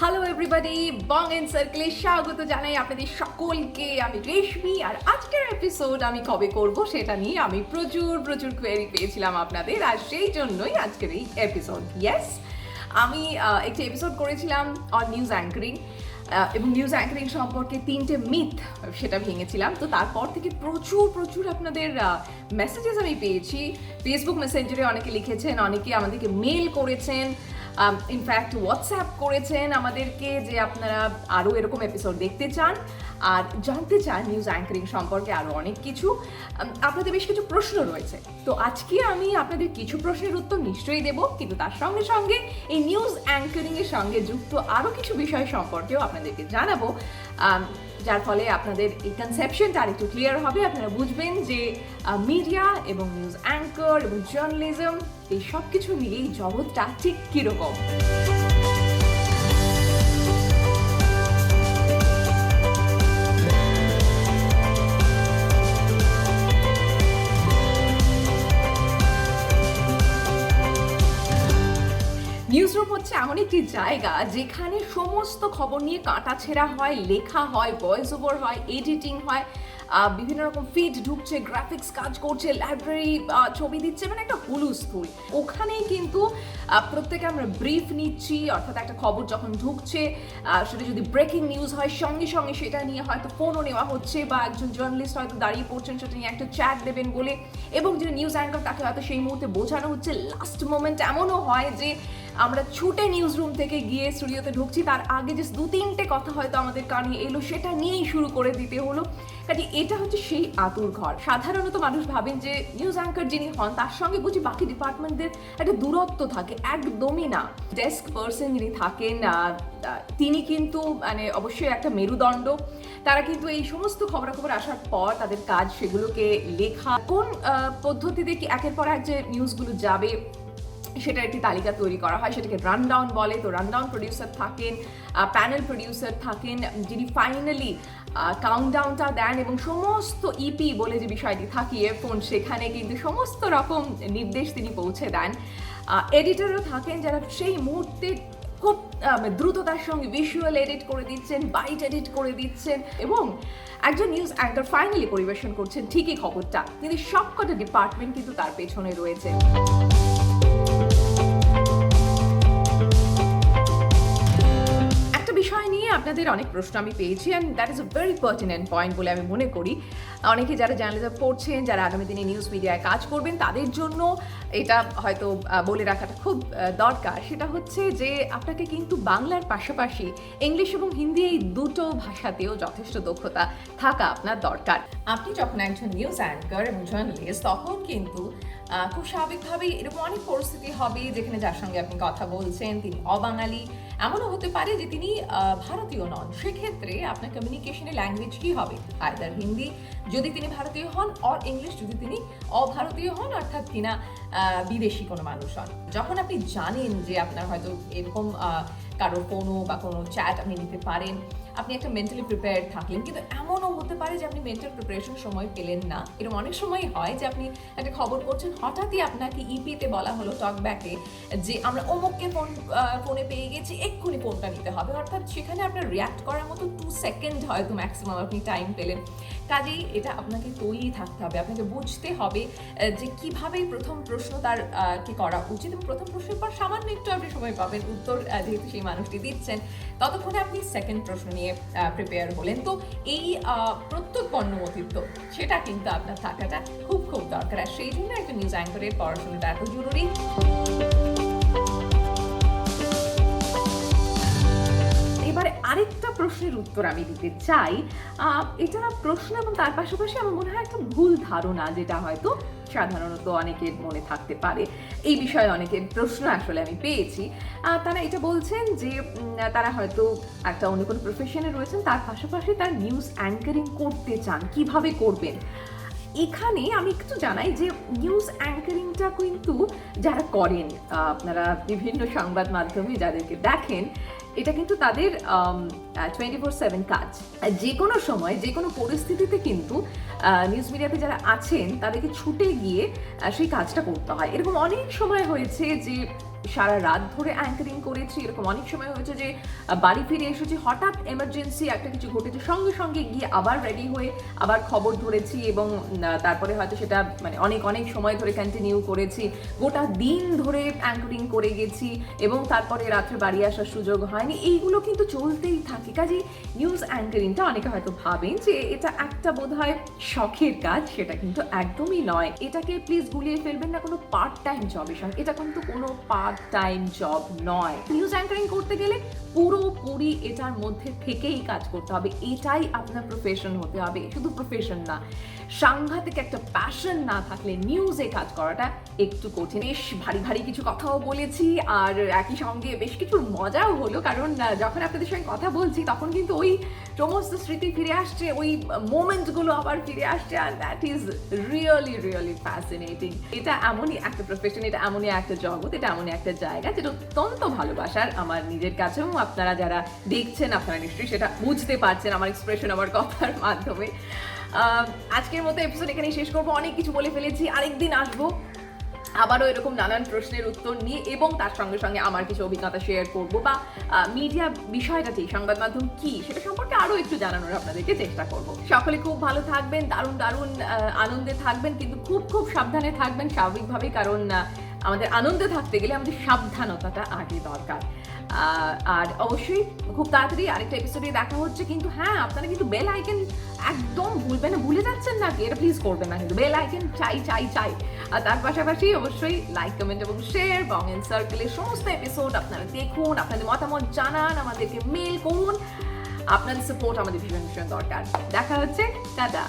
Hello everybody, Bong and সার্কেলে স্বাগত জানাই আপনাদের সকলকে। আমি রেশমি, আর আজকের এপিসোড আমি কবে করব সেটা নিয়ে আমি প্রচুর কোয়েরি পেয়েছিলাম আপনাদের, আর সেই জন্যই আজকের এই এপিসোড। ইয়েস, আমি একটি এপিসোড করেছিলাম অন নিউজ অ্যাঙ্কারিং, এবং নিউজ অ্যাঙ্কারিং সম্পর্কে 3টে মিথ সেটা ভেঙেছিলাম। তো তারপর থেকে প্রচুর আপনাদের মেসেজেস আমি পেয়েছি। ফেসবুক মেসেঞ্জারে অনেকে লিখেছেন, অনেকে আমাদেরকে মেল করেছেন, ইনফ্যাক্ট হোয়াটসঅ্যাপ করেছেন আমাদেরকে যে আপনারা আরও এরকম এপিসোড দেখতে চান আর জানতে চান নিউজ অ্যাঙ্কারিং সম্পর্কে আরও অনেক কিছু। আপনাদের বেশ কিছু প্রশ্ন রয়েছে, তো আজকে আমি আপনাদের কিছু প্রশ্নের উত্তর নিশ্চয়ই দেব, কিন্তু তার সঙ্গে সঙ্গে এই নিউজ অ্যাঙ্কারিংয়ের সঙ্গে যুক্ত আরও কিছু বিষয় সম্পর্কেও আপনাদেরকে জানাবো, যার ফলে আপনাদের এই কনসেপশনটা আর একটু ক্লিয়ার হবে। আপনারা বুঝবেন যে মিডিয়া এবং নিউজ অ্যাঙ্কার এবং জার্নালিজম এই সব কিছু মিলিয়ে জগৎটা ঠিক কীরকম। নিউজরুম হচ্ছে এমন একটি জায়গা যেখানে সমস্ত খবর নিয়ে কাটাছেঁড়া হয়, লেখা হয়, ভয়েস ওভার হয়, এডিটিং হয়, বিভিন্ন রকম ফিড ঢুকছে, গ্রাফিক্স কাজ করছে, লাইব্রেরি ছবি দিচ্ছে, মানে একটা হুলুস্থুল। ওখানেই কিন্তু প্রত্যেকে আমরা ব্রিফ নিচ্ছি, অর্থাৎ একটা খবর যখন ঢুকছে সেটা যদি ব্রেকিং নিউজ হয় সঙ্গে সঙ্গে সেটা নিয়ে হয়তো ফোনও নেওয়া হচ্ছে, বা একজন জার্নালিস্ট হয়তো দাঁড়িয়ে পড়ছেন সেটা নিয়ে একটা চ্যাট দেবেন বলে, এবং যিনি নিউজ অ্যাঙ্কার তাকে হয়তো সেই মুহূর্তে বোঝানো হচ্ছে। লাস্ট মোমেন্ট এমনও হয় যে আমরা ছুটে নিউজ রুম থেকে গিয়ে স্টুডিওতে ঢুকছি, তার আগে যে 2-3টে কথা হয়তো আমাদের কানে এলো সেটা নিয়েই শুরু করে দিতে হলো। কাজে এটা হচ্ছে সেই আতুর ঘর। সাধারণত মানুষ ভাবেন যে নিউজ অ্যাঙ্কার যিনি হন তার সঙ্গে বুঝি বাকি ডিপার্টমেন্টদের একটা দূরত্ব থাকে, একদমই না। ডেস্ক পার্সন যিনি থাকেন তিনি কিন্তু মানে অবশ্যই একটা মেরুদণ্ড। তারা কিন্তু এই সমস্ত খবরাখবর আসার পর তাদের কাজ সেগুলোকে লেখা, কোন পদ্ধতিতে কি একের পর এক যে নিউজগুলো যাবে সেটা একটি তালিকা তৈরি করা হয়, সেটাকে রানডাউন বলে। তো রানডাউন প্রডিউসার থাকেন, প্যানেল প্রডিউসার থাকেন, যিনি ফাইনালি কাউন্টডাউনটা দেন, এবং সমস্ত ইপি বলে যে বিষয়টি থাকিয়ে ফোন, সেখানে কিন্তু সমস্ত রকম নির্দেশ তিনি পৌঁছে দেন। এডিটরও থাকেন যারা সেই মুহূর্তে খুব দ্রুততার সঙ্গে ভিজুয়াল এডিট করে দিচ্ছেন, বাইট এডিট করে দিচ্ছেন, এবং একজন নিউজ অ্যাঙ্কার ফাইনালি পরিবেশন করছেন ঠিকই খবরটা, কিন্তু সবকটা ডিপার্টমেন্ট কিন্তু তার পেছনে রয়েছে। বিষয় নিয়ে আপনাদের অনেক প্রশ্ন আমি পেয়েছি, and that is a very pertinent point বলে আমি মনে করি। অনেকে যারা জার্নালিজম পড়ছেন, যারা আগামী দিনে নিউজ মিডিয়ায় কাজ করবেন, তাদের জন্য এটা হয়তো বলে রাখাটা খুব দরকার। সেটা হচ্ছে যে আপনাকে কিন্তু বাংলার পাশাপাশি ইংলিশ এবং হিন্দি এই দুটো ভাষাতেও যথেষ্ট দক্ষতা থাকা আপনার দরকার। আপনি যখন একজন নিউজ অ্যাঙ্কার এবং জার্নালিস্ট, তখন কিন্তু খুব স্বাভাবিকভাবেই এরকম অনেক পরিস্থিতি হবে যেখানে যার সঙ্গে আপনি কথা বলছেন তিনি অবাঙালি, এমনও হতে পারে যে তিনি ভারতীয় নন। সেক্ষেত্রে আপনার কমিউনিকেশনের ল্যাঙ্গুয়েজ কি হবে? আইদার হিন্দি যদি তিনি ভারতীয় হন, অর ইংলিশ যদি তিনি অভারতীয় হন, অর্থাৎ কিনা বিদেশি কোনো মানুষ হন। যখন আপনি জানেন যে আপনার হয়তো এরকম কারোর ফোনও বা কোনো চ্যাট আপনি নিতে পারেন, আপনি একটা মেন্টালি প্রিপেয়ার্ড থাকলেন, কিন্তু এমনও হতে পারে যে আপনি মেন্টাল প্রিপারেশন সময় পেলেন না। এরকম অনেক সময় হয় যে আপনি একটা খবর করছেন, হঠাৎই আপনাকে ইপিতে বলা হলো টকব্যাকে যে আমরা অমুককে ফোনে পেয়ে গেছি, এক্ষুনি ফোনটা নিতে হবে। অর্থাৎ সেখানে আপনার রিয়াক্ট করার মতো 2 সেকেন্ড হয়তো ম্যাক্সিমাম আপনি টাইম পেলেন। কাজেই এটা আপনাকে তৈরি থাকতে হবে, আপনাকে বুঝতে হবে যে কিভাবে প্রথম প্রশ্ন তার কি করা উচিত, এবং প্রথম প্রশ্নের পর সামান্য একটু আপনি সময় পাবেন উত্তর, যেহেতু সেই মানুষটি দিচ্ছেন, ততক্ষণে আপনি সেকেন্ড প্রশ্ন নিয়ে প্রিপেয়ার হলেন। তো এই প্রত্যুৎপন্নমতিত্ব সেটা কিন্তু আপনার থাকাটা খুব দরকার, আর সেই জন্য একটা নিউজ অ্যাঙ্কারের পড়াশোনাটা এত জরুরি। এবারে আরেকটা প্রশ্নের উত্তর আমি দিতে চাই। এটা প্রশ্ন এবং তার পাশাপাশি আমার মনে হয় একটা ভুল ধারণা, যেটা হয়তো সাধারণত অনেকের মনে থাকতে পারে। এই বিষয়ে অনেকের প্রশ্ন আসলে আমি পেয়েছি। তারা এটা বলছেন যে তারা হয়তো একটা অন্য কোনো প্রফেশনে রয়েছেন, তার পাশাপাশি তার নিউজ অ্যাঙ্কারিং করতে চান, কিভাবে করবেন। এখানে আমি একটু জানাই যে নিউজ অ্যাঙ্কারিংটা কিন্তু যারা করেন, আপনারা বিভিন্ন সংবাদ মাধ্যমে যাদেরকে দেখেন, এটা কিন্তু তাদের 24/7 কাজ। যে কোনো সময় যে কোনো পরিস্থিতিতে কিন্তু নিউজ মিডিয়াতে যারা আছেন তাদেরকে ছুটে গিয়ে সেই কাজটা করতে হয়। এরকম অনেক সময় হয়েছে যে সারা রাত ধরে অ্যাঙ্কারিং করেছি, এরকম অনেক সময় হয়েছে যে বাড়ি ফিরে এসেছি, হঠাৎ এমার্জেন্সি একটা কিছু ঘটেছে, সঙ্গে সঙ্গে গিয়ে আবার রেডি হয়ে আবার খবর ধরেছি এবং তারপরে হয়তো সেটা মানে অনেক অনেক সময় ধরে কন্টিনিউ করেছি, গোটা দিন ধরে অ্যাঙ্কারিং করে গেছি এবং তারপরে রাত্রে বাড়ি আসার সুযোগ হয়নি। এইগুলো কিন্তু চলতেই থাকে। কাজে নিউজ অ্যাঙ্কারিংটা অনেকে হয়তো ভাবেন যে এটা একটা বোধহয় শখের কাজ, সেটা কিন্তু একদমই নয়। এটাকে প্লিজ গুলিয়ে ফেলবেন না কোনো পার্ট টাইম জবের সঙ্গে। এটা কিন্তু কোনো পার্ট টাইম জব নয়। নিউজ অ্যাঙ্কারিং করতে গেলে পুরোপুরি এটার মধ্যে থেকেই কাজ করতে হবে, এটাই আপনার প্রফেশন হতে হবে। শুধু প্রফেশন না, সাংঘাতিক একটা প্যাশন না থাকলে নিউজে কাজ করাটা একটু কঠিন। বেশ ভারী ভারী কিছু কথাও বলেছি আর একই সঙ্গে বেশ কিছু মজাও হলো, কারণ যখন আপনাদের সঙ্গে কথা বলছি তখন কিন্তু ওই সমস্ত স্মৃতি ফিরে আসছে, ওই মোমেন্টগুলো আবার ফিরে আসছে, আর that is really really fascinating. এটা এমনই একটা প্রফেশন, এটা এমনই একটা জগৎ, এটা এমনই একটা জায়গা যেটা অত্যন্ত ভালোবাসার আমার নিজের কাছেও। আপনারা যারা দেখছেন আপনারা নিশ্চয়ই সেটা বুঝতে পারছেন আমার এক্সপ্রেশন, আমার কথার মাধ্যমে। আজকের মতো এপিসোড এখানেই শেষ করবো। অনেক কিছু বলে ফেলেছি, আরেকদিন আসবো আবারও এরকম নানান প্রশ্নের উত্তর নিয়ে এবং তার সঙ্গে সঙ্গে আমার কিছু অভিজ্ঞতা শেয়ার করবো বা মিডিয়া বিষয়টা কি, সংবাদ মাধ্যম কি, সেটা সম্পর্কে আরও একটু জানানোর আপনাদেরকে চেষ্টা করব। সকলে খুব ভালো থাকবেন, দারুণ দারুণ আনন্দে থাকবেন, কিন্তু খুব খুব সাবধানে থাকবেন স্বাভাবিকভাবেই, কারণ আমাদের আনন্দে থাকতে গেলে আমাদের সাবধানতাটা আগে দরকার। আর অবশ্যই খুব তাড়াতাড়ি আরেকটা এপিসোডে দেখা হচ্ছে, কিন্তু হ্যাঁ আপনারা কিন্তু বেল আইকন একদম ভুলবেন না, ভুলে যাচ্ছেন নাকি, এটা প্লিজ করবেন না, কিন্তু বেল আইকন চাই চাই চাই। আর তার পাশাপাশি অবশ্যই লাইক, কমেন্ট এবং শেয়ার বং এন্ড সার্কেলের সমস্ত এপিসোড আপনারা দেখুন, আপনাদের মতামত জানান, আমাদেরকে মেল করুন। আপনাদের সাপোর্ট আমাদের ভীষণ ভীষণ দরকার। দেখা হচ্ছে, টাটা।